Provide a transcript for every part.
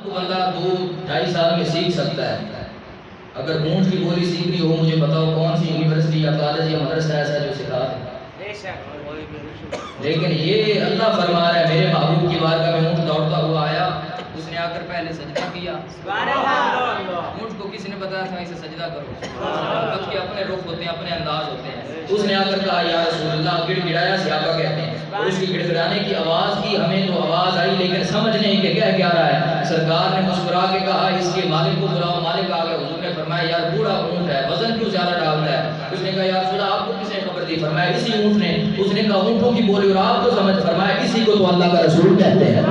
بندہ 2-2.5 سال میں سیکھ سکتا ہے. اگر اونٹ کی بولی سیکھنی ہو مجھے بتاؤ کون سی یونیورسٹی یا کالج یا مدرسہ ایسا جو سکھا دے. لیکن یہ اللہ فرما رہا ہے میرے محبوب کی بارگاہ میں اونٹ دوڑتا ہوا آیا, اس نے آ کر پہلے سجدہ کیا. اونٹ کو کسی نے بتایا تھا اسے سجدہ کرو, وقت کے اپنے رخ ہوتے ہیں, اپنے انداز ہوتے ہیں. اس نے آ کر کہا یا رسول اللہ, گڑ گڑایا سیاقہ کہتے ہیں, اور اس کی گڑ گڑانے کی آواز کی ہمیں تو آواز آئی لیکن سمجھ نہیں کہ کیا رہا ہے. سرکار نے مسکرا کے کہا اس کے مالک کو بلاؤ. مالک آ گیا. حضور نے فرمایا یار بوڑھا اونٹ ہے, وزن کیوں زیادہ ڈالتا ہے. اس نے کہا یا رسول اللہ آپ کو کس نے خبر دی. فرمایا اسی اونٹ نے. اس نے کہا اونٹوں کی بولی اور آپ کو سمجھ. فرمایا اسی کو تو اللہ کا رسول کہتے ہیں.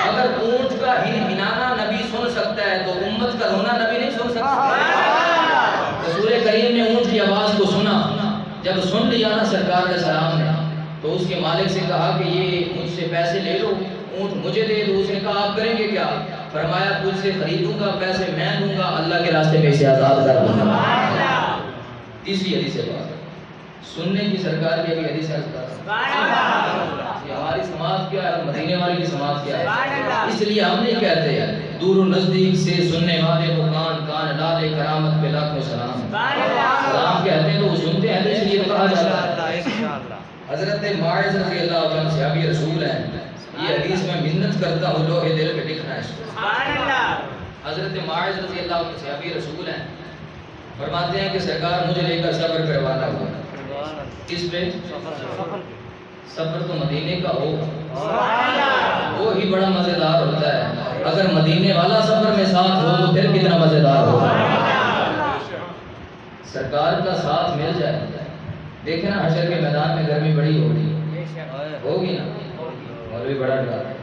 اگر اونٹ کا ہنہنانا نبی سن سکتا ہے تو امت کا رونا نبی نہیں سن سکتا. رسول کریم نے اونٹ کی آواز کو سنا. جب سن لیا نا سرکار علیہ السلام نے, تو اس کے مالک سے کہا کہ یہ مجھ سے پیسے لے لو, اونٹ مجھے دے دو. اس نے کہا آپ کریں گے کیا. فرمایا تجھ سے خریدوں گا, پیسے میں دوں گا, اللہ کے راستے میں اسے آزاد کر دوں گا. تیسری حدیث ہے بات سننے کی. سرکار کی ابھی حدیث ہے. ہماری سماعت کیا ہے, مدینے والے کی سماعت کیا ہے. اس لیے ہم نہیں کہتے دور و نزدیک سے سننے والے کو کان کان ڈالے کرامت پہ لاکھوں سلام. سلام کہتے ہیں تو وہ سنتے ہیں, اس لیے کہا جاتا ہے. حضرت معاذ رضی اللہ عنہ صحابی رسول ہیں. یہ حدیث میں منت کرتا ہوں لوہے دل پہ لکھنا ہے. سبحان اللہ. حضرت معاذ رضی اللہ عنہ صحابی رسول ہیں. فرماتے ہیں کہ سرکار مجھے لے کر سفر پہ روانہ ہوا. کس پہ سفر تو مدینے کا ہو, وہ ہی بڑا مزیدار ہوتا ہے. اگر مدینے والا سفر میں ساتھ ہو تو پھر کتنا مزیدار ہوگا. سرکار کا ساتھ مل جائے. دیکھیں نا حشر کے میدان میں گرمی بڑی ہوگی نا. مولوی بڑا ڈراتا ہے.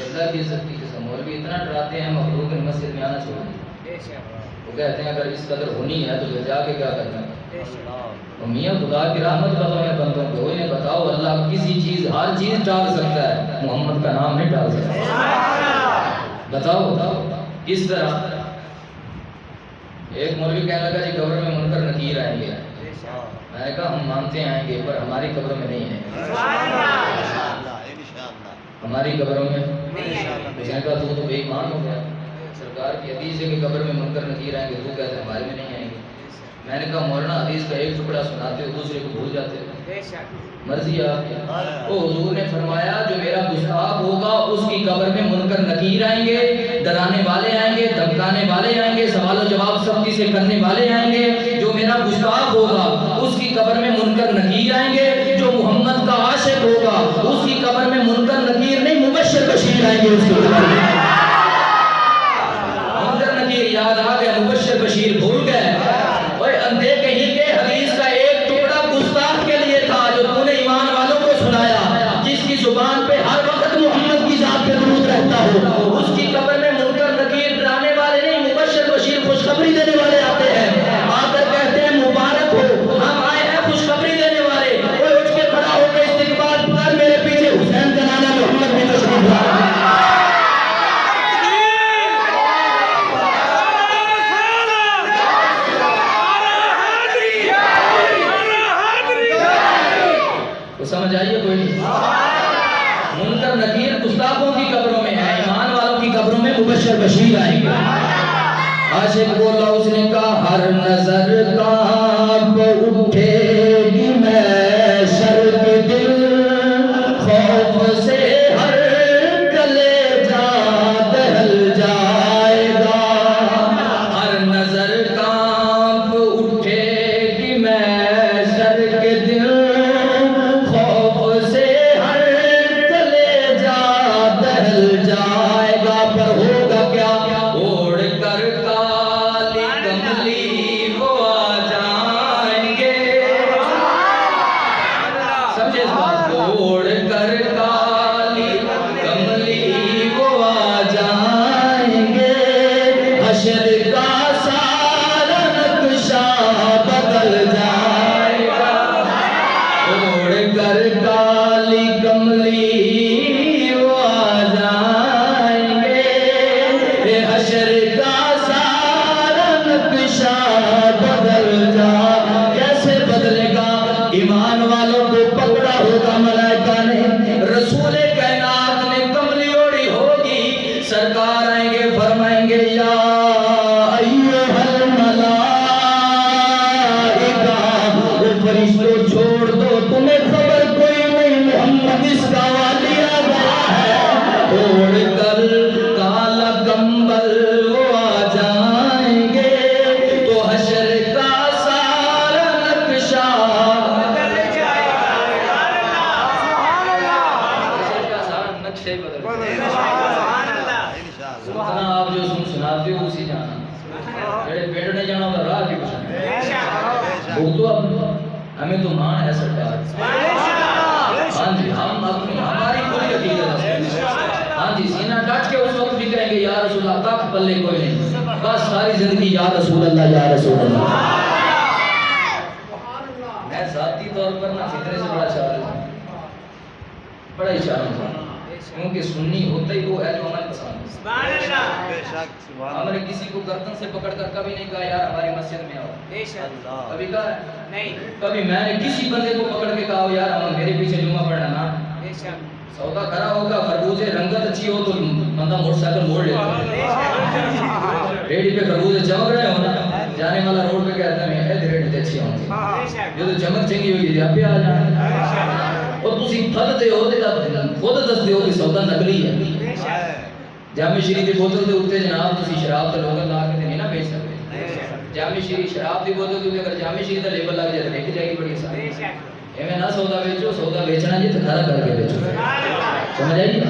اللہ کی عزت کی قسم مولوی اتنا ڈراتے ہیں مخلوق ان مسجد میں آنا چھوڑ. وہ کہتے ہیں اگر اس قدر ہونی ہے تو جا کے کیا کرنا ہے. میاں خدا کی رحمت بتاؤ ہے بندوں کو. انہیں بتاؤ اللہ کسی چیز ہر چیز ڈال سکتا ہے, محمد کا نام نہیں ڈال سکتا. بتاؤ کس طرح. ایک مولوی کہنے لگا جی قبر میں منکر نکیر آئیں گے. میں نے کہا ہم مانتے ہیں آئیں گے پر ہماری قبروں میں نہیں آئیں گے. ہماری قبروں میں اس نے کہا تو بے ایمان ہو گیا. سرکار کی حدیث ہے کہ قبر میں منکر نکیر آئیں گے, تو کہتے ہیں ہمارے میں نہیں آئیں گے. میں نے کہا مولانا حدیث کا ایک ٹکڑا سناتے ہو دوسرے کو بھول جاتے ہو. مرضی آپ کی. وہ حضور نے فرمایا جو میرا گستاخ ہوگا اس کی قبر میں منکر نکیر آئیں گے, ڈرانے والے آئیں گے, دھمکانے والے آئیں گے, سوال و جواب سختی سے کرنے والے آئیں گے. جو میرا گستاخ ہوگا اس کی قبر میں منکر نکیر آئیں گے. جو محمد کا عاشق ہوگا اس کی قبر میں منکر نکیر نہیں مبشر بشیر آئیں گے. اس کی قبر میں منکر نکیر یاد آ گیا, مبشر بشیر بھول گئے. اندھے کہیں کے حدیث کا ایک ٹکڑا گستاخ کے لیے تھا جو تو نے ایمان والوں کو سنایا. جس کی زبان پہ ہر وقت محمد کی ذات پہ درود رہتا ہو اس کی قبر میں منکر نکیر ڈرانے والے نہیں مبشر بشیر خوشخبری دینے والے آتے ہیں. آ کر کہتے ہیں مبارک ہو ہم آئے ہیں خوشخبری دینے والے. کوئی اٹھ کے کھڑا ہو کے استقبال کر. میرے پیچھے حسین کا نانا محمد بھی تشریف لا رہے ہیں. سمجھ آئیے کوئی نہیں. منکر نکیر گستاخوں کی قبروں میں ہے, ایمان والوں کی قبروں میں مبشر بشیر آئیں گے. عاشق بولا اس نے کہا ہر نظر کانپ اٹھے گی محشر کے دل, خوف سے ہر کلیجہ دہل جائے گا. ہر نظر کانپ اٹھے گی محشر کے دل, جائے گا پر ہوگا کیا. اوڑھ کر کالی کملی وہ آ جائیں سرکار آئیں گے فرمائیں گے یا ایھا الملائکہ، وہ فرشتوں چھوڑ دو تمہیں خبر کوئی نہیں محمد اس کا والی آ گیا ہے، اوڑھ کر کالا کمبل وہ آ جائیں گے تو حشر کا سارا نقشہ بدل جائے گا۔ حشر کا سارا نقشہ ہی بدل جائے گا۔ سننا آپ جو سناتے ہو اسی جانا، جڑے پیڑ نے جانا ہوگا راہ کی پوچھنا بھگتو اب ہمیں تو مان ہے سرکار۔ ہاں جی ہم اپنی ہماری پوری عقیدت ہے، ہاں جی سینہ ڈٹ کے اس وقت بھی کہیں گے یا رسول اللہ، تک پلے کوئی نہیں، بس ساری زندگی یا رسول اللہ یا رسول اللہ۔ میں ذاتی طور پر نہ فطرے سے بڑا چاہتا ہوں، بڑا ہی چاہتا ہوں، کیونکہ سنی ہوتا ہی وہ ہے جو عمل پسند ہے۔ ہم نے کسی کو گردن سے پکڑ کر کبھی نہیں کہا یار ہماری مسجد میں آؤ، کبھی کہا ہے نہیں، کبھی میں نے کسی بندے کو پکڑ کے کہا یار ہم میرے پیچھے جمعہ پڑھنا نا، سودا کرا ہوگا خربوزے رنگت اچھی ہو تو بندہ موٹر سائیکل موڑ لیتا ہے، ریڈی پہ خربوزے چمک رہے ہو نا، جانے والا روڈ پہ کہتا ہے میں ریڈی تے اچھی ہوں گی، جو تو چمک چنگی ہوگی آپ پہ آ جائیں، اور تسی پھل دے ہو تے خود دس دے ہو کہ سودا نقلی ہے۔ جامع شریف دی بوتل دے اوتے جناب تسی شراب تے لوگاں لا کے نہیں نا بیچ سکتے، جامع شریف شراب دی بوتل دے اگر جامع شریف دا لیبل لگ جائے تو وک جائے گی بڑی آسان، ایویں نہ سودا بیچو، سودا بیچنا جی تو کھڑا کر کے بیچو، سمجھ آئی؟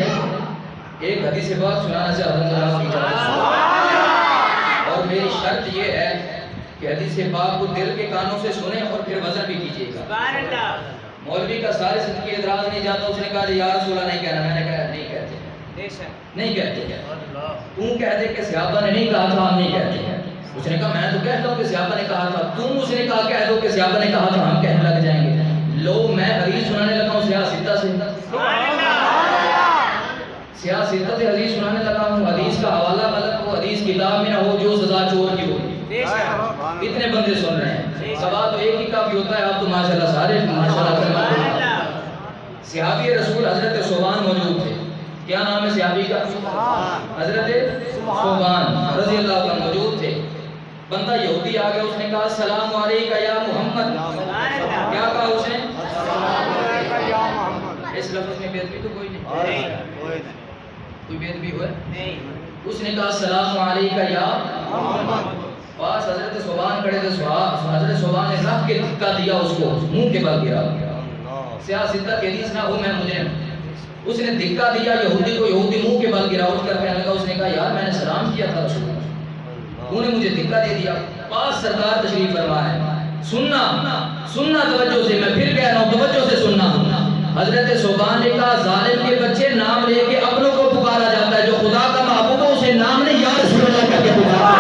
ایک حدیث پاک سنانا چاہتا ہوں آپ کی اجازت سے، اور میری شرط یہ ہے کہ حدیث پاک کو دل کے کانوں سے سنیں اور پھر وزن بھی کیجیے گا۔ مولوی کا سارے صدقے اعتراض نہیں جاتا، اس نے کہا یا رسول اللہ نہیں کہنا، میں نے کہا نہیں کہتے، نہیں کہتے، تم کہتے کہ صحابہ نے نہیں کہا تھا ہم نہیں کہتے، اس نے کہا میں تو کہتا ہوں کہ صحابہ نے کہا تھا، تم اس نے کہا کہہ دو کہ صحابہ نے کہا تھا ہم کہنے لگ جائیں گے، لو میں حدیث سنانے لگا ہوں سیاہ ستہ سے، سیاہ ستہ سے حدیث سنانے لگا ہوں، حدیث کا حوالہ غلط ہو، حدیث کتاب میں نہ ہو، جو سزا چور کی ہوگی، کتنے بندے سن رہے ہیں، سوا تو ایک ہی کافی ہوتا ہے، آپ تو ماشاءاللہ سارے ماشاءاللہ صحابی رسول حضرت ثوبان موجود تھے، کیا نام ہے صحابی کا؟ حضرت ثوبان رضی اللہ عنہ موجود تھے، بندہ یہودی آ گیا، اس نے کہا السلام علیکہ یا محمد، کیا کہا اس نے؟ اس لفظ میں بے ادبی تو کوئی نہیں، کوئی بے ادبی ہوئے؟ اس نے کہا السلام علیکہ یا محمد، پاس حضرت ثوبان کھڑے تھے، حضرت ثوبان نے رکھ کے دھکا دیا اس کو، منہ کے بل گرا، سیاہ ستہ کی حدیث نہ ہو میں مجھے، اس نے دھکا دیا یہودی کو، یہودی منہ کے بل گرا، اٹھ کر کہنے لگا، اس نے کہا یار میں نے سلام کیا تھا رسول اللہ، تو نے مجھے دھکا دے دیا، پاس سرکار تشریف فرما ہے، سننا سننا توجہ سے، میں پھر کہہ رہا ہوں توجہ سے سننا، حضرت ثوبان نے کہا ظالم کے بچے نام لے کے اپنوں کو پکارا جاتا ہے، جو خدا کا محبوب ہے اسے نام نہیں یا رسول اللہ کہہ کے پکارا،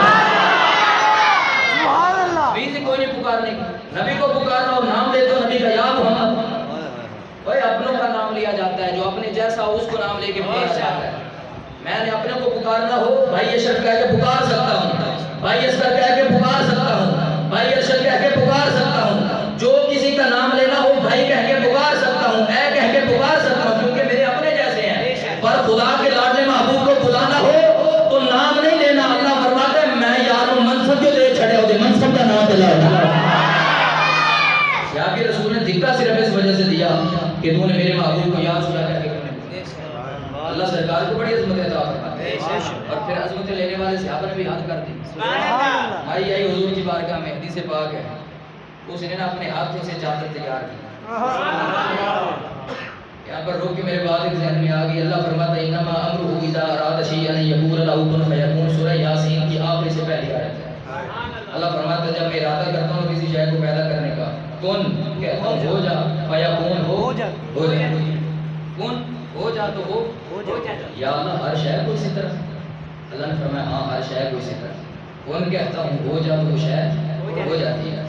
کوئی نہیں پکارنے کی، نبی کو پکارنا اور نام لے تو نبی کا یا محمد، بھائی اپنوں کا نام لیا جاتا ہے، جو اپنے جیسا ہو اس کو نام لے کے پکارا جاتا ہے، میں نے اپنے کو پکارنا ہو بھائی ارشد کہہ کے پکار سکتا ہوں، بھائی اسکر کہہ کے پکار سکتا ہوں، بھائی ارشد کہہ کے پکار سکتا ہوں، جو کسی کا نام لینا ہو بھائی کہہ کے پکار سکتا ہوں، اے کہہ کے پکار سکتا ہوں، کیونکہ میرے اپنے جیسے ہیں، پر خدا کے لاڈلے محبوب کو بلانا ہو تو نام نہیں لینا، اللہ فرماتا ہے میں یاروں منصب جو دے چھڑے ہو دے منصب کا نام دلا کہ رسول نے دھکا صرف اس وجہ سے دیا کہ تو نے میرے محبوب کو یا رسول اللہ کہہ کے کرنے، اللہ سرکار کو بڑی عظمت عطا فرماتا ہے، اور پھر عظمت لینے والے صحابہ نے بھی ہاتھ کر دی، آئی حضور کی بارگاہ میں حدیث پاک ہے، اس نے اپنے ہاتھوں سے چادر تیار کی، یہاں پر روک کے میرے بعد ایک ذہن میں آ گئی، اللہ فرماتا ہے انما امرہ اذا اراد شیئا ان یقول له کن فیکون، سورہ یاسین کی آخری سے پہلی آیت ہے، اللہ فرماتا ہے جب میں ارادہ کرتا ہوں کسی شے کو پیدا کرنے کا، کن کہتا ہوں ہو جا، فیکون ہو جا، کن ہو جا تو ہو جاتا، یا اللہ ہر شے کو اسی طرح، اللہ نے فرمایا ہاں ہر شے کو اسی طرح، کن کہتا ہوں ہو جا تو وہ شے ہو جاتی ہے،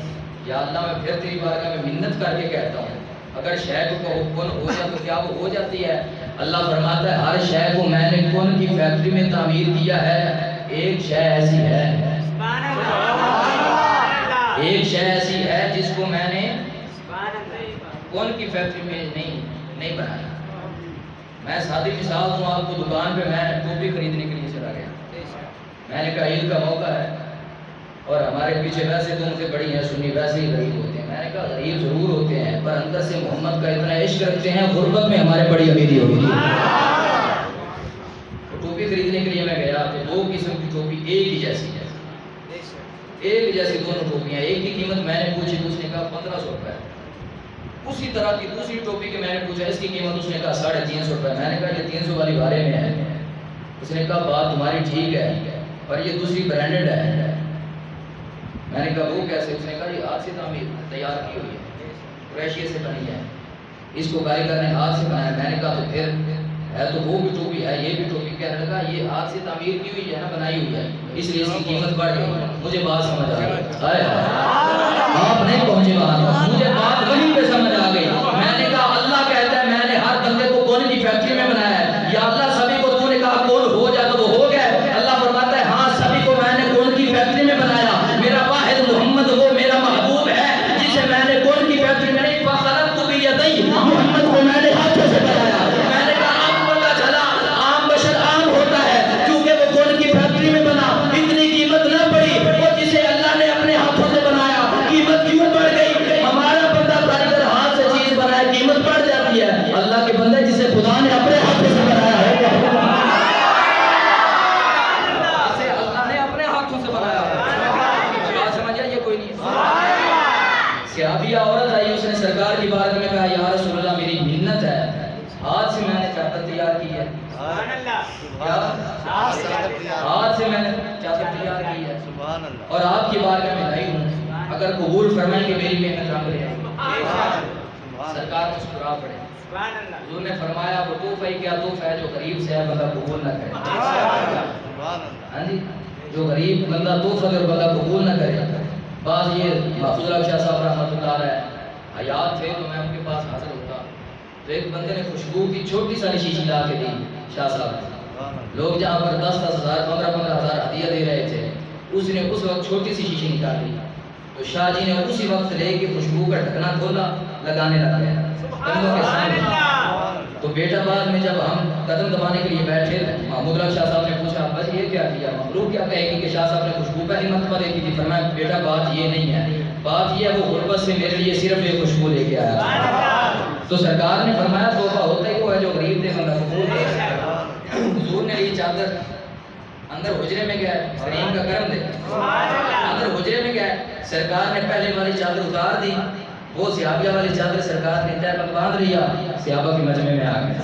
یا اللہ میں پھر تیری بارگاہ میں منت کر کے کہتا ہوں اگر شے کو کہو کن ہو جا تو کیا وہ ہو جاتی ہے، اللہ فرماتا ہے ہر شے کو میں نے کن کی فیکٹری میں تعمیر کیا ہے، ایک شے ایسی ہے، ایک شے ایسی ہے جس کو میں نے کون کی فیکٹری میں نہیں بنایا، میں سادی مثال دوں آپ کو، دکان پہ میں ٹوپی خریدنے کے لیے میں نے کہا عید کا موقع ہے اور ہمارے پیچھے ویسے تو مجھے بڑی ہیں سنی، ویسے ہی غریب ہوتے ہیں. میں نے کہا غریب ضرور ہوتے ہیں پر اندر سے محمد کا اتنا عشق رکھتے ہیں، غربت میں ہمارے بڑی امیدی ہوگی. ٹوپی خریدنے کے لیے میں گیا تو 2 قسم کی ٹوپی ایک ہی جیسی ہے، ایک جیسی دونوں ٹوپیاں، ایک کی قیمت میں نے پوچھی تو اس نے کہا 1500 روپے. اسی طرح کی دوسری ٹوپی کے میں نے پوچھا اس کی قیمت، اس نے کہا 350 روپے. میں نے کہا یہ 300 والی بارے میں ہے. اس نے کہا بات تمہاری ٹھیک ہے پر یہ دوسری برانڈڈ ہے. میں نے کہا وہ کیسے؟ اس نے کہا یہ ہاتھ سے تعمیر تیار کی ہوئی ہے، کریشیا سے بنی ہے، اس کو کاریگر نے ہاتھ سے بنایا. میں نے کہا تو پھر ہے تو وہ بھی ٹوپی ہے یہ بھی ٹوپی. کہنے لگا یہ ہاتھ سے تعمیر کی ہوئی ہے نا، بنائی ہوئی ہے، اس لیے اس کی قیمت بڑھ گئی. مجھے بات سمجھ آ گئی. آپ نہیں پہنچے وہاں، مجھے بات وہیں پہ سمجھ آ گئی. میں نے کہا اللہ کہتا ہے میں نے ہر بندے کو کون کی فیکٹری میں بنایا ہے، یا اللہ سبھی کو تو نے کہا کون ہو جائے تو وہ ہو گئے. اللہ فرماتا ہے ہاں سبھی کو میں نے کون کی فیکٹری میں بنایا. میرا واحد محمد وہ میرا محبوب ہے جسے میں نے کون کی فیکٹری میں نہیں، فخلقت بیدی، محمد کو میں نے ہاتھوں سے بنایا. میں نے کہا آپ کو پتہ چلا عام بشر عام ہوتا ہے کیونکہ وہ کون کی فیکٹری میں بنا، اتنی قیمت نہ پڑی. وہ جسے اللہ نے اپنے ہاتھوں سے بنایا قیمت کیوں بڑھ گئی؟ ہمارا بندہ کاریگر ہاتھ سے چیز بنائے قیمت بڑھ جاتی ہے. اللہ کے بندے جسے خدا نے اپنے ہاتھوں سے بنایا ہے، جسے اللہ نے اپنے ہاتھوں سے بنایا ہے، بات سمجھ آئی؟ یہ کوئی نہیں. صحابیہ عورت آئی، اس نے سرکار کی بارگاہ میں کہا یا رسول اللہ میری منت ہے، ہاتھ سے میں نے چادر تیار کی ہے، ہاتھ سے میں نے چادر تیار کی ہے اور آپ کی بارگاہ میں لائی ہوں، اگر قبول فرمائیں کہ میری محنت رنگ لے آئے. سرکار مسکرا پڑے. حضور نے فرمایا وہ تحفہ ہی کیا تحفہ ہے جو غریب سے ہے بندہ قبول نہ کرے. ہاں جی، جو غریب بندہ تحفہ اگر بندہ قبول نہ کرے. بعض یہ محفوظ الحق شاہ صاحب رحمۃ اللہ علیہ حیات تھے تو میں ان کے پاس حاضر ہوتا تو ایک بندے نے خوشبو کی چھوٹی ساری شیشی لا کے دی شاہ صاحب. لوگ جہاں پر 10-10 ہزار 15-15 ہزار ہدیہ دے رہے تھے، اس نے اس وقت چھوٹی سی شیشی نکالی تو شاہ جی نے اسی وقت لے کے خوشبو کا ڈھکنا کھولا، لگانے لگے بندوں کے سامنے. تو بیٹا بعد میں جب ہم قدم دبانے کے لیے بیٹھے محمود الحق شاہ صاحب نے پوچھا بھائی یہ کیا کیا؟ مخلوق کیا کہے گی کہ شاہ صاحب نے خوشبو پہلی مرتبہ دیکھی تھی. فرمایا بیٹا بات یہ نہیں ہے، بات یہ ہے وہ غربت سے میرے لیے صرف ایک خوشبو لے کے آیا. تو سرکار نے فرمایا تحفہ ہوتا ہی وہ ہے جو غریب دے بندہ قبول دے. حضور نے یہ چادر اندر حجرے میں گیا، کریم کا کرم دے، اندر حجرے میں گیا. سرکار نے پہلے والی چادر اتار دی، وہ صحابیہ والی چادر سرکار نے تہ پر باندھ لیا، صحابہ کے مجمع میں آ گیا.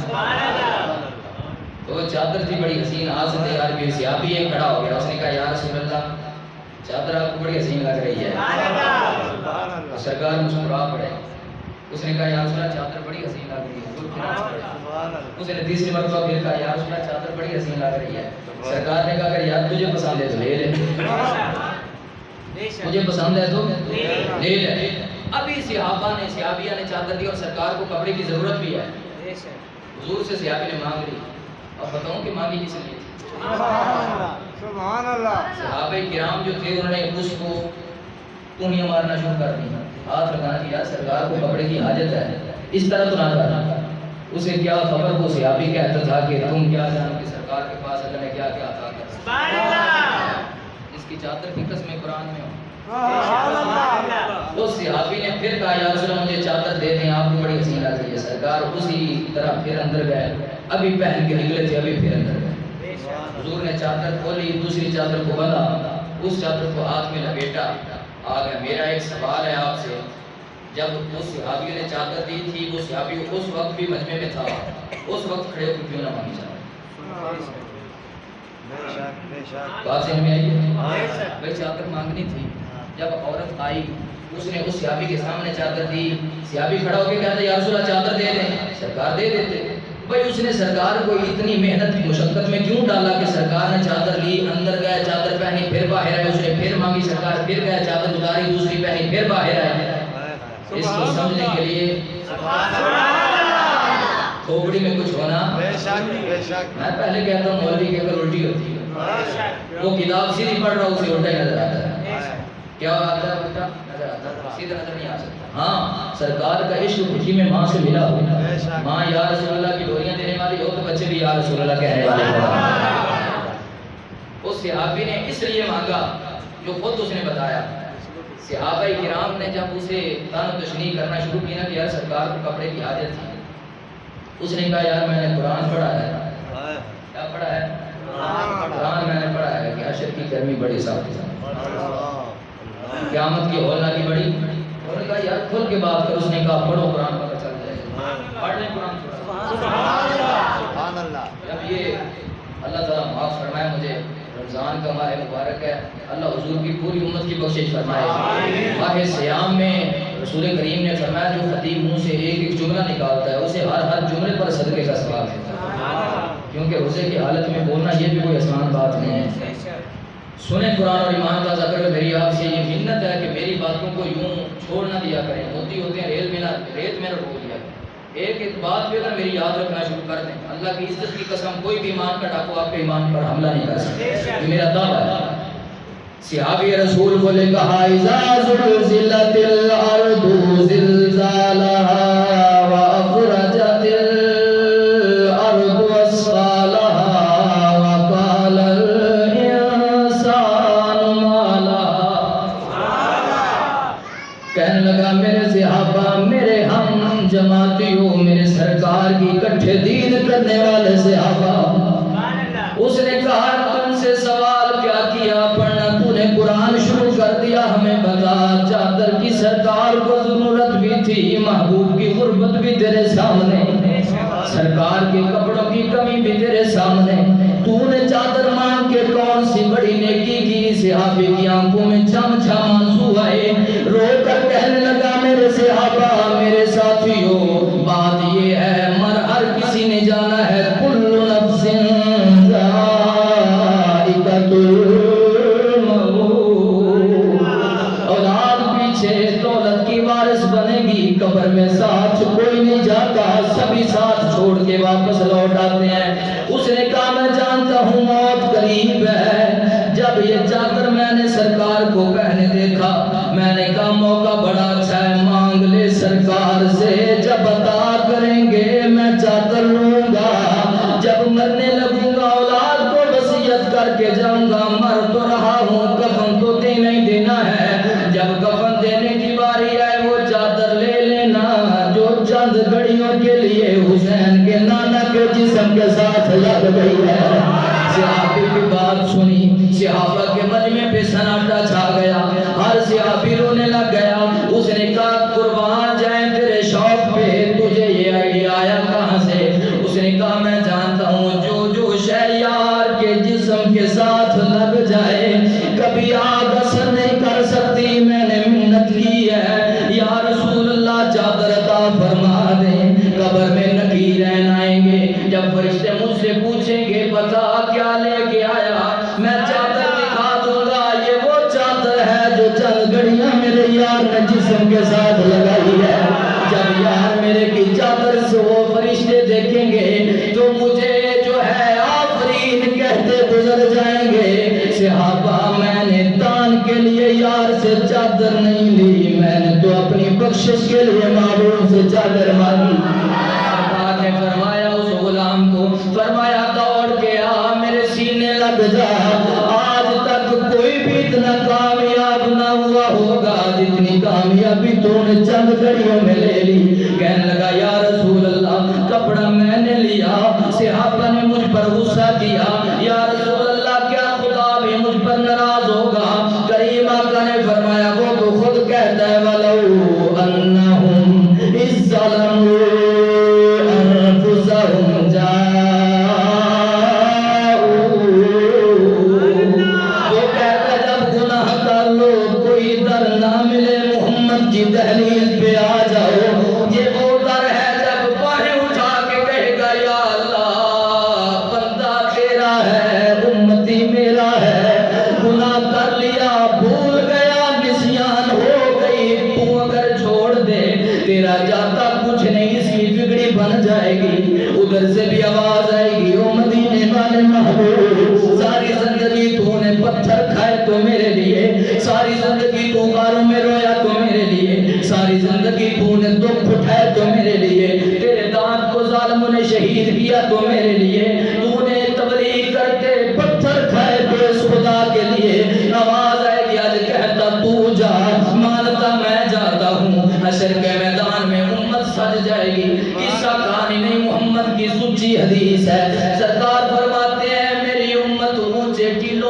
تو وہ چادر تھی بڑی حسین، ہاتھ سے تیار کی. صحابی ایک کھڑا ہو گیا، اس نے کہا یا رسول اللہ چادر آپ کو بڑی حسین لگ رہی ہے. سرکار مسکرا پڑے. اس نے کہا یا رسول اللہ چادر بڑی حسین لگ رہی ہے. اس نے تیسری مرتبہ پھر کہا یا رسول اللہ چادر بڑی حسین لگ رہی ہے. سرکار نے کہا اگر یار تجھے پسند ہے تو لے لے، مجھے پسند ہے تو لے لے. ابھی صحابیہ نے چادر دی اور سرکار کو کپڑے کی ضرورت بھی ہے. حضور سے صحابی نے مانگ لی. اب بتاؤں کہ مانگی کس لیے؟ سبحان اللہ. صحابہ کرام جو تھے انہوں نے اس کو تونیاں مارنا شروع کر دی، ہاتھ لگانا دیا. سرکار کو کپڑے کی حاجت ہے، اس طرح تو نہ کرنا. اسے کیا خبر، وہ صحابی کہتا تھا کہ تم کیا جانو کہ سرکار کے پاس اللہ نے کیا کیا عطا کیا. اس کی چادر کی قسمیں قرآن میں ہوں. اس صحابی نے پھر کہا یا رسول اللہ مجھے چادر دے دیں، آپ کو بڑی حسین لگ رہی ہے. سرکار اسی طرح پھر اندر گئے، ابھی پہن کے نکلے تھے، ابھی پھر اندر گئے. حضور نے چادر کھولی، دوسری چادر کو بندھا، اس چادر کو ہاتھ میں لپیٹا آ گیا. میرا ایک سوال ہے آپ سے، جب اس صحابی نے چادر دی تھی وہ صحابی اس وقت بھی مجمع میں تھا، اس وقت کھڑے ہو کے کیوں نہ مانگی چادر؟ بات سمجھ میں آئی ہے؟ بھائی چادر مانگنی تھی. جب عورت آئی اس نے اس صحابی کے سامنے چادر دی، صحابی کھڑا ہو کے کہتا یا رسول اللہ چادر دے دیں، سرکار دے دیتے. بھائی اس نے سرکار کو اتنی محنت کی مشقت میں کیوں ڈالا کہ سرکار نے چادر لی، اندر گئے چادر پہنی، پھر باہر آئے. اس نے پھر مانگی، سرکار پھر گئے چادر اتاری، دوسری پہنی، پھر باہر آئے. اس کو سمجھنے کے لیے کھوپڑی میں کچھ ہونا. میں پہلے کہتا ہوں مولوی کی اگر الٹی ہوتی ہے وہ کتاب سیدھی پڑھ رہا اسے الٹا ہی نظر آتا ہے. کیا آتا ہے؟ الٹا نظر آتا ہے، سیدھا نظر نہیں آ سکتا. ہاں سرکار کا عشق خوشی میں ماں سے ملا ہو. ماں یا رسول اللہ کی ڈوریاں دینے والی ہو تو بچے بھی یا رسول اللہ کہنے والے ہو. اس صحابی نے اس لیے مانگا جو خود اس نے بتایا. صحابہ کرام نے جب اسے تان و تشنیع کرنا شروع کی نا کہ یار سرکار کو کپڑے کی حاجت تھی, اس نے کہا یار میں نے قرآن پڑھا ہے. کیا پڑھا ہے؟ قرآن میں نے پڑھا ہے کہ حشر کی گرمی بڑی سخت ہے, قیامت کی ہولناکی بڑی. انہوں نے کہا یار کھل کے بات کر. اس نے کہا پڑھو قرآن پتہ چل جائے گا. پڑھ لیں قرآن. سبحان اللہ. جب یہ اللہ تعالیٰ معاف فرمائے, مجھے رمضان کا ماہ مبارک ہے, اللہ حضور کی پوری امت کی بخشش فرمائے. ماہ صیام میں رسول کریم نے فرمایا جو خطیب منہ سے ایک ایک جملہ نکالتا ہے اسے ہر جملے پر صدقے کا ثواب ہے, کیونکہ روزے کی حالت میں بولنا یہ بھی کوئی آسان بات نہیں ہے. سنیں قرآن اور ایمان کا ذکر. میری آپ سے یہ منت ہے کہ میری باتوں کو یوں چھوڑ نہ دیا کریں. موتی ہوتے ہیں ریت میں نہ ڈبو دیا کریں. ایک ایک بات پہ اگر میری یاد رکھنا شروع کر دیں, اللہ کی عزت کی قسم کوئی بھی ایمان کا ڈاکو آپ کے ایمان پر حملہ نہیں کر سکتے. یہ میرا دعویٰ ہے. صحابی رسول کو نے کہا اذا زلزلت الارض زلزالها واخرجت الارض اثقالها وقال الانسان ما لها. کہنے لگا میرے صحابہ, میرے ہم جماعتیوں, میرے سرکار کی اکٹھے دین کرنے والے صحابہ. اس نے کہا تم سے سوال کیا کیا پڑھنا, تو نے قرآن شروع کر دیا. ہمیں بتا چادر کی سرکار کو ضرورت بھی تھی, محبوب کی غربت بھی تیرے سامنے, سرکار کے کپڑوں کی کمی بھی تیرے سامنے. تو نے چادر مانگ کے کون سی بڑی نیکی کی. صحابی کی آنکھوں میں چھم چھم آنسو آئے, رو کر کہنے لگا میرے صحابہ, میرے ساتھیوں, بات یہ ہے مر ہر کسی نے جانا ہے, کل نفس ذائقۃ الموت. اولاد پیچھے دولت کی وارث بنے گی, قبر میں ساتھ کوئی نہیں جاتا, سبھی ساتھ چھوڑ کے واپس لوٹ آتے ہیں. اس نے کہا میں جانتا ہوں موت قریب ہے. جب یہ چادر میں نے سرکار کو پہنے دیکھا, میں نے کہا موقع بڑا اچھا ہے, مانگ لے سرکار سے, جب عطا کریں گے میں چادر لوں گا. جب مرنے لگوں گا اولاد کو وصیت کر کے جاؤں گا, مر تو رہا ہوں, کفن تو دینا ہی دینا ہے. جب کفن دینے کی باری آئے وہ چادر لے لینا جو چند گھڑیوں کے لیے حسین کے نانا کے جسم کے ساتھ لگ گئی ہے. صحابی کی بات سنی, صحابہ کے مجمع پہ سناٹا چھا گیا, ہر صحابی رونے لگ گیا. اس نے کہا قربان جائیں تیرے شوق پہ, تجھے یہ آئیڈیا آیا کہاں سے؟ اس نے کہا میں جانتا ہوں جو شے یار کے جسم کے ساتھ لگ جائے کبھی آگ اثر نہیں کر سکتی. میں نے منت کی ہے یا رسول اللہ چادر عطا فرما دیں. قبر میں نکیرین آئیں گے, جب فرشتے مجھ سے پوچھیں گے بتا کیا لے کے آیا, میں چادر دکھا دوں گا, یہ وہ چادر ہے جو چند گھڑیاں میرے یار نے جسم کے ساتھ لگائی ہے. جب یار میرے کی چادر سے وہ فرشتے دیکھیں گے تو مجھے جو ہے آفرین کہتے گزر جائیں گے. صحابہ میں نے دان کے لیے یار سے چادر نہیں لی, میں نے تو اپنی بخشش کے لیے معبود سے چادر مانگی. سرکار نے فرمایا اس غلام کو, فرمایا دوڑ کے آ میرے سینے لگ جا. آج تک کوئی بھی اتنا کامیاب نہ ہوا ہوگا جتنی کامیابی تو نے چند گھڑیوں میں لے لی. کہنے لگا یا رسول اللہ کپڑا میں نے لیا, صحابہ نے مجھ پر غصہ کیا, یا رسول اللہ کیا خدا بھی مجھ پر ناراض ہوگا؟ کریم آقا نے فرمایا وہ تو خود کہتا ہے وَلَوْ أَنَّهُمْ إِذْ ظَلَمُوا أَنفُسَهُمْ وہ کہتا جب گناہ کر لو کوئی در نہ ملے محمد کی دہلیز پہ آ جاؤ. یہ وہ در ہے جب باہیں اٹھا کے کہے گا یا اللہ بندہ تیرا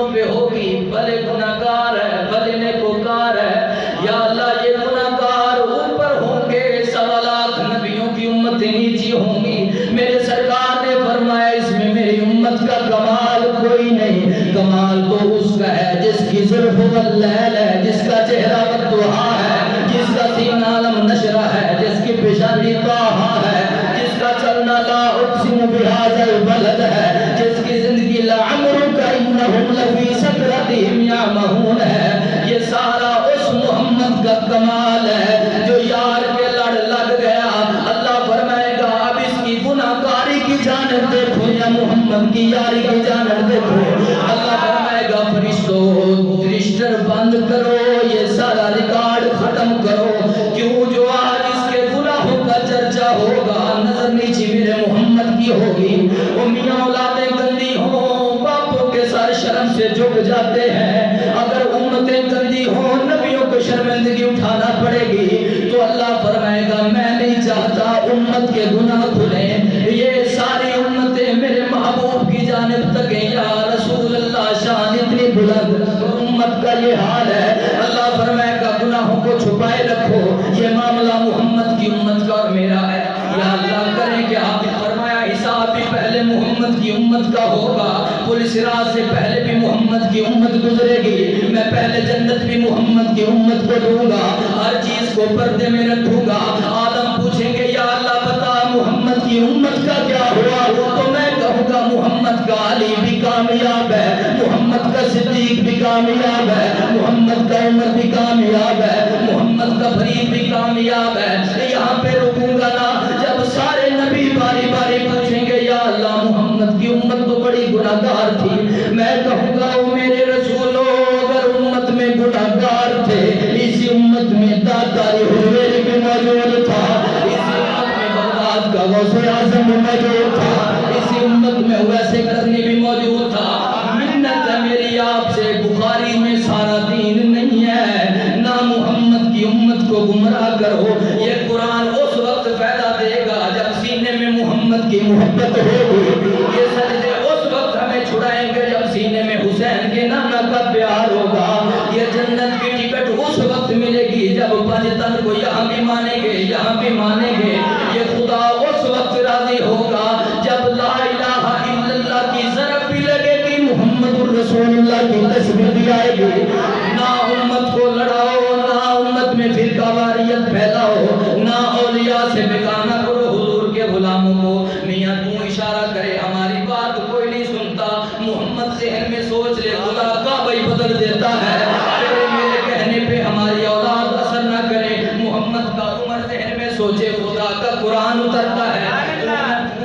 نبیوں پہ ہوگی، بھلے گناہگار ہے بھلے نیکوکار ہے، یا اللہ یہ گناہگار اوپر ہوں گے، 1.25 لاکھ نبیوں کی امتیں نیچی ہوں گی۔ میرے سرکار نے فرمایا اس میں میری امت کا کمال کوئی نہیں، کمال تو اس کا ہے جس کی زلف واللیل ہے، جس کا چہرہ والضحیٰ ہے، جس کا سینہ علم نشرہ ہے، جس کی پیشانی طٰہٰ ہے، جس کا چلنا لا اقسم بہذا البلد ہے، جس کی زندگی لعمرک انہم لفی سکرتہم یعمہون ہے۔ یہ سارا اس محمد کا کمال ہے جو یار کے لڑ لگ گیا۔ اللہ فرمائے گا اب اس کی گناہگاری کی جانب دیکھو یا محمد کی یاری کی جانب دیکھو۔ اللہ فرمائے گا فرشتوں رجسٹر بند کرو، یہ سارا ریکارڈ ختم کرو، کیوں جو آج اس کے گناہوں کا چرچا ہوگا نظر نیچی میرے محمد کی ہوگی۔ امیاں اولادیں گندی ہوں، باپوں کے سر شرم سے جھک جاتے ہیں، اگر امتیں گندی ہوں نبیوں کو شرمندگی اٹھانا پڑے گی، تو اللہ فرمائے گا میں نہیں چاہتا امت کے گناہ کھلیں، یہ ساری امتیں میرے محبوب کی جانب تکیں۔ یا رسول اللہ شان اتنی بلند، امت کا یہ حال ہے۔ اللہ فرمائے گا گناہوں کو چھپائے رکھو، یہ معاملہ محمد کی امت کا اور میرا ہے۔ یا اللہ کریں کہ آپ نے فرمایا حساب بھی پہلے محمد کی امت کا ہوگا، پولیس راز سے پہلے بھی محمد کی امت گزرے گی، میں پہلے جنت بھی محمد کی امت کو دوں گا، ہر چیز کو پردے میں رکھوں گا۔ آدم پوچھیں گے یا اللہ بتا محمد کی امت کا کیا ہوا، تو میں کہوں گا محمد کا علی بھی کامیاب ہے، محمد کا صدیق بھی کامیاب ہے، محمد کا عمر بھی کامیاب ہے، محمد کا فرید بھی کامیاب ہے۔ یہاں پہ رکوں گا نا، جب سارے نبی باری باری پوچھیں گے یا اللہ محمد کی امت تو بڑی گناہگار تھی، میں کہوں گا او میرے رسولو اگر امت میں گناہگار تھے، اسی امت میں داداری حویل بھی موجود تھا، اسی امت میں بغداد کا غوث اعظم موجود تھا، اسی امت میں ویسے کرنی بھی موجود تھا۔ منت ہے میری آپ سے، بخاری میں سارا دین نہیں ہے، نہ محمد کی امت کو گمراہ کرو۔ یہ قرآن اس وقت فائدہ دے گا جب سینے میں محمد کی محبت ہوگی، یہ سجدے اس وقت ہمیں چھڑائیں گے جب سینے میں حسین کے نانا کا پیار ہوگا، یہ جنت کی ٹکٹ اس وقت ملے گی جب پنجتن کو یہاں بھی مانیں گے یہاں بھی مانیں گے، یہ خدا اس وقت راضی ہوگا جب لا الہ الا اللہ کی ضرب بھی لگے گی، محمد الرسول اللہ کی تسبیح بھی آئے گی۔ نہ امت کو لڑاؤ، نہ امت میں فرقہ واریت پھیلاؤ، نہ اولیاء سے بگانا کرو حضور کے غلاموں کو۔ میاں تو اشارہ کرے ہماری بات کوئی نہیں سنتا، محمد ذہن میں سوچ لے خدا کعبہ ہی بدل دیتا ہے، تیرے میرے کہنے پہ ہماری اولاد اثر نہ کرے، محمد کا عمر ذہن میں سوچے خدا کا قرآن اترتا ہے،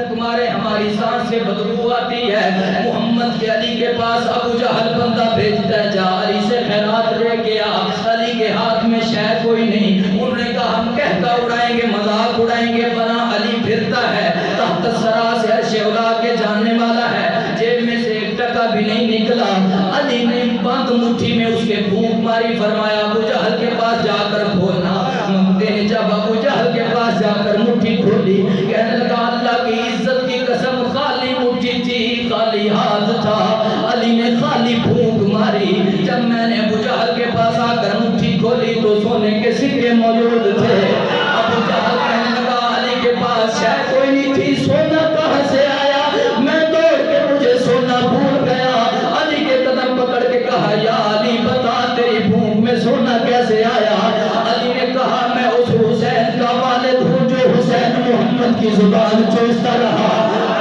تمہارے ہماری سانس سے بدبو آتی ہے، محمد کے علی کے پاس ابو جہل بندہ بھیجتا ہے جا علی سے خیرات لے کے آ، علی کے ہاتھ میں شے کوئی نہیں، انہوں نے کہا ہم کہتا اڑائیں گے مذاق اڑائیں گے، بنا علی پھرتا ہے تحت سرا سے عرش اولا کے جاننے والا ہے، جیب میں سے 1 ٹکا بھی نہیں نکلا، علی نے بند مٹھی میں اس کے پھونک ماری، فرمایا ابو جہل کے پاس جا کر کھولنا، مانگتے ہیں جب ابو جہل کے پاس جا کر مٹھی کھولی، کہنے لگا اللہ کی عزت کی قسم خالی مٹھی تھی خالی ہاتھ تھا، علی نے خالی پھونک ماری، جب میں نے ابو جہل کے پاس آ کر مٹھی کھولی تو سونے کے سکے موجود تھے، ابو جہل کہنے لگا علی کے پاس شے کوئی نہیں تھی، سونا کہاں سے آیا، میں دوڑ کے مجھے سونا بھول گیا، علی کے قدم پکڑ کے کہا یا علی بتا تیری بھونک میں سونا کیسے آیا، علی نے کہا میں اس حسین کا والد ہوں جو حسین محمد کی زبان چوستا رہا،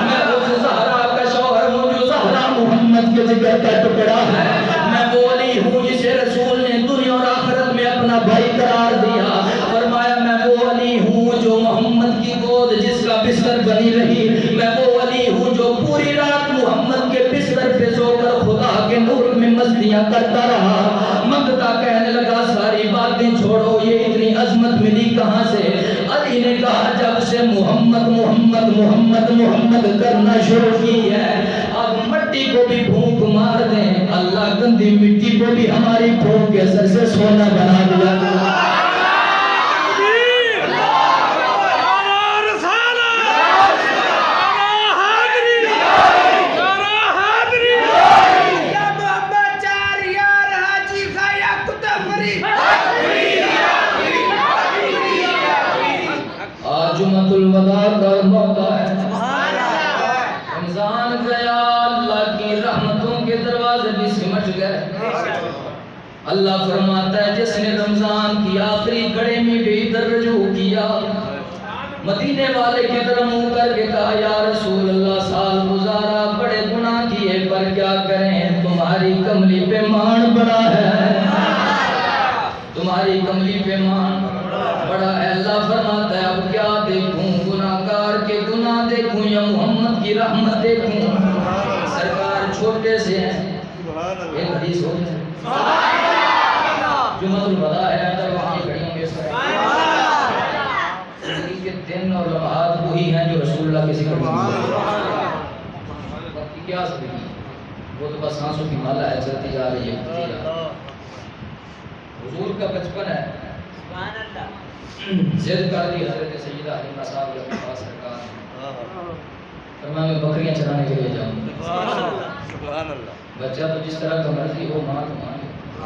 میں اس زہرا کا شوہر ہوں جو زہرا محمد کے جگر کا ٹکڑا ہے، میں وہ علی ہوں جسے رسول نے دنیا اور آخرت میں اپنا بھائی قرار دیا، فرمایا میں وہ علی ہوں جو محمد کی گود جس کا بستر بنی رہی، میں وہ علی ہوں جو پوری رات محمد کے بستر پہ سو کر خدا کے نور میں مستیاں کرتا رہا، منگتا کہنے لگا ساری باتیں چھوڑو یہ اتنی عظمت ملی کہاں سے، علی نے کہا جب سے محمد محمد محمد محمد کرنا شروع کی ہے، اب مٹی کو بھی پھونک مار دیں، اللہ گندی مٹی کو بھی ہماری پھونک کے سر سے سونا بنا دیا۔ نماز بھی سمٹ گئے. اللہ فرماتا ہے جس نے رمضان کی آخری گھڑی میں بھی ادھر رجوع کیا, مدینے والے کی طرف منہ کر کے کہا یا رسول اللہ سال گزارا بڑے گناہ کیے پر کیا کریں, تمہاری کملی پیمان بڑا ہے, تمہاری کملی پیمان بڑا ہے. اللہ فرماتا ہے اب کیا دیکھوں, گناہگار کے گناہ دیکھوں یا محمد کی رحمت دیکھوں. سرکار چھوٹے سے ہیں, ایک حدیث ہو جائے جمعۃ الوداع ہے, اندر وہاں کھڑی ہوں گے. زندگی کے دن اور لمحات وہی ہیں جو رسول اللہ کے ذکر میں باقی کیا زندگی, وہ تو بس سانسوں کی مالا ہے, چلتی جا رہی ہے. حضور کا بچپن ہے, ضد کر دی حضرت سیدہ حلیمہ صاحب کے پاس سرکار فرمایا میں بکریاں چرانے کے لیے جاؤں. بچہ تو جس طرح کا مرضی ہو, ماں تو ماں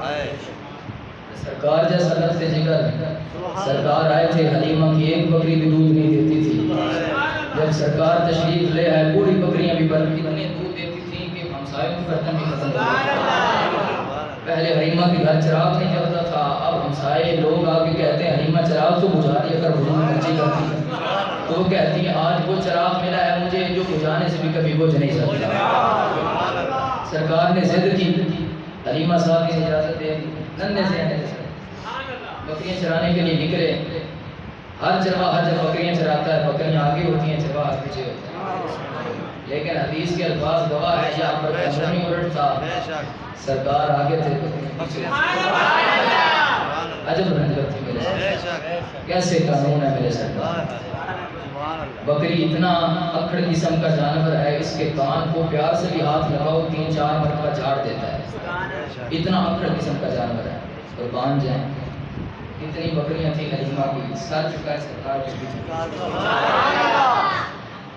ہے. سرکار جیسا لفظ جگر, سرکار آئے تھے, حلیمہ کی ایک بکری بھی دودھ نہیں دیتی تھی. جب سرکار تشریف لے آئے پوری بکریاں بھی پر اتنے دودھ دیتی تھیں کہ ہمسایوں کی برتن بھی ختم ہو گئے. پہلے حلیمہ کے گھر چراغ نہیں جلتا تھا, اب ہمسائے لوگ آ کے کہتے ہیں حلیمہ چراغ تو بجھا دیا کر, حضور مرضی کرتی ہے. تو وہ کہتی ہیں آج وہ چراغ ملا ہے مجھے جو بجھانے سے بھی کبھی بجھ نہیں سکتا. سرکار نے ضد کی, حلیمہ صاحب کی اجازت دے دی, ننھے سے بکریاں چرانے کے لیے نکلے. ہر چرواہا جب بکریاں چراتا ہے بکریاں آگے ہوتی ہیں, چرواہا پیچھے ہوتا ہے. لیکن حدیث کے الفاظ گواہ ہے یہاں پر نہیں الٹ تھا, سرکار آگے تھے پیچھے. عجب رنجت تھی میرے سرکار, کیسے قانون ہے میرے سرکار. بکری اتنا اکھڑ قسم کا جانور ہے, اس کے کان کو پیار سے بھی ہاتھ لگاؤ 3-4 مرتبہ جھاڑ دیتا ہے. اتنا اکھڑ قسم کا جانور ہے. قربان جائیں کتنی بکریاں تھیں حلیمہ کی, سر چکا ہے سرکار کے پیچھے.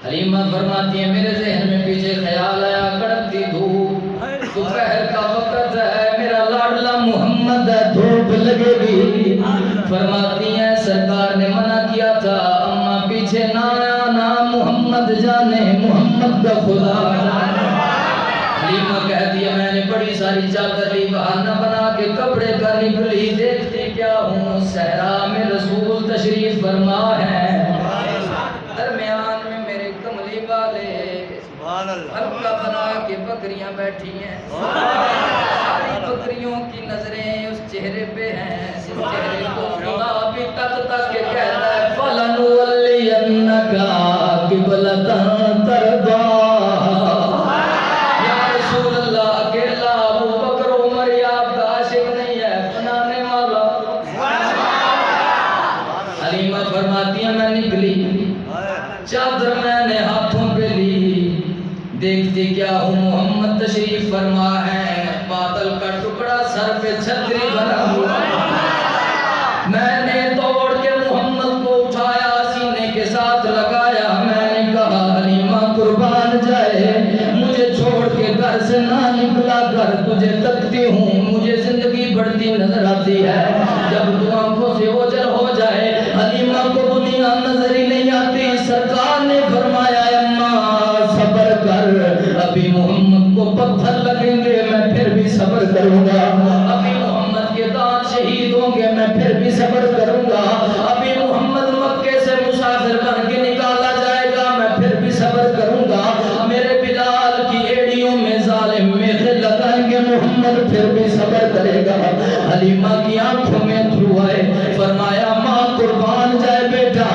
حلیمہ فرماتی ہیں میرے ذہن میں پیچھے خیال آیا, کڑکتی دھوپ, دوپہر کا وقت ہے, میرا لاڈلا محمد ہے, دھوپ لگے گی. فرماتی ہیں سرکار نے منع کیا تھا, اماں پیچھے نہ آنا, محمد جانے محمد کا خدا. حلیمہ کہتی ہے میں نے بڑی ساری چادر لی, بہانہ بنا کے کپڑے کا نکلی, دیکھتے کیا ہوں صحرا میں رسول تشریف فرما ہے, درمیان میں میرے کملی والے حلقہ بنا کے بکریاں بیٹھی ہیں. ساری بکریوں کی نظریں اس چہرے پہ ہیں, اس چہرے کو خدا بھی تک تک کے کہتا ہے فَلَنُوَلِّيَنَّكَ قِبْلَةً تَرْضَاهَا. یا رسول اللہ اکیلا ابو بکر عمر یا آپ کا عاشق نہیں ہے, بنانے والا. حلیمہ فرماتی ہیں میں نکلی, چادر میں نے ہاتھوں پہ لی, دیکھتی کیا ہوں محمد تشریف فرما ہے, بادل کا ٹکڑا سر پہ چھتری بنا ہوا. میں نے توڑ کے محمد کو اٹھایا, سینے کے ساتھ لگایا, میں نے کہا حلیمہ قربان جائے, مجھے چھوڑ کے گھر سے نہ نکلا کر, تجھے تکتی ہوں مجھے زندگی بڑھتی نظر آتی ہے. جب تو آنکھوں سے اوجھل ہو جائے حلیمہ کو دنیا نظر ہی نہیں آتی. سرکار نے فرمایا اماں صبر کر, ابھی محمد کو پتھر لگیں گے میں پھر بھی صبر کروں گا, ابھی محمد کے دانت شہید ہوں گے میں پھر بھی صبر کروں گا, ابھی محمد مکے سے مسافر بن کے نکالا جائے گا میں پھر بھی صبر کروں گا, میرے بلال کی ایڑیوں میں ظالم میخے لگائیں گے محمد پھر بھی صبر کرے گا. حلیمہ کی آنکھوں میں تھرو آئے, فرمایا ماں قربان جائے بیٹا,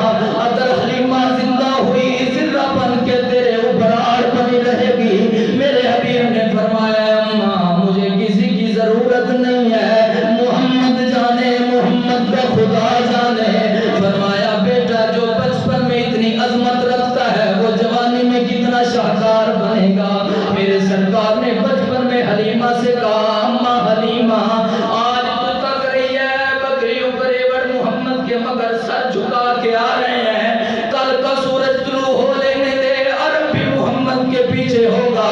اگر حلیمہ زندہ ہوئی ذرہ بن کے تیرے اوپر بنی رہے گی. میرے حبیب نے فرمایا اماں مجھے کسی کی ضرورت نہیں ہے, محمد جانے محمد کا خدا جانے. فرمایا بیٹا جو بچپن میں اتنی عظمت رکھتا ہے وہ جوانی میں کتنا شاہکار بنے گا. میرے سرکار نے بچپن میں حلیمہ سے کہا اماں حلیمہ آج تو تک رہی ہے, بکریوں پر ایوڑ محمد کے مگر سر جھکا کے آ رہے ہیں, کل کا سورج طلوع ہو لینے دے, عرب بھی محمد کے پیچھے ہوگا,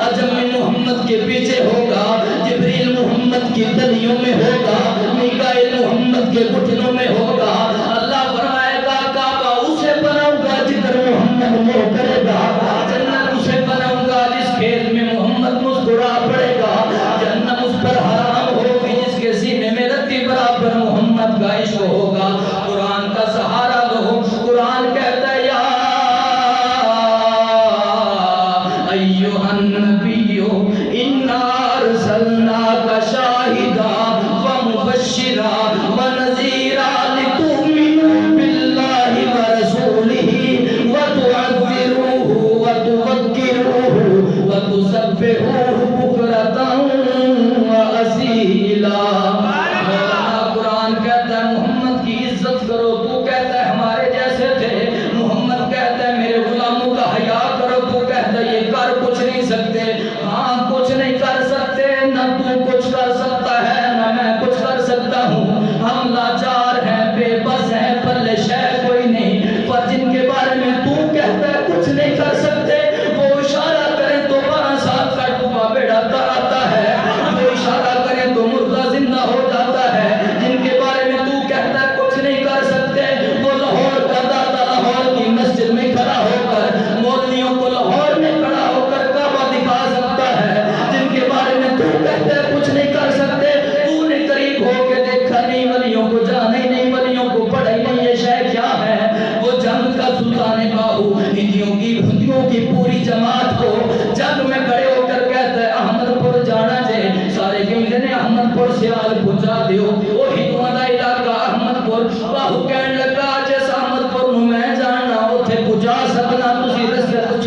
عجم بھی محمد کے پیچھے ہوگا, جبریل محمد کی تلیوں میں ہوگا, میکائیل محمد کے گھٹنوں میں ہوگا. اللہ فرمائے گا کعبہ اسے بناؤں گا جدھر محمد منہ کرے گا, جنت اسے بناؤں گا جس کھیت میں محمد مسکرا پڑے گا. پور سیال پہنچا دیو وہ ہندوؤں دا علاقہ احمد پور باہو کہن لگا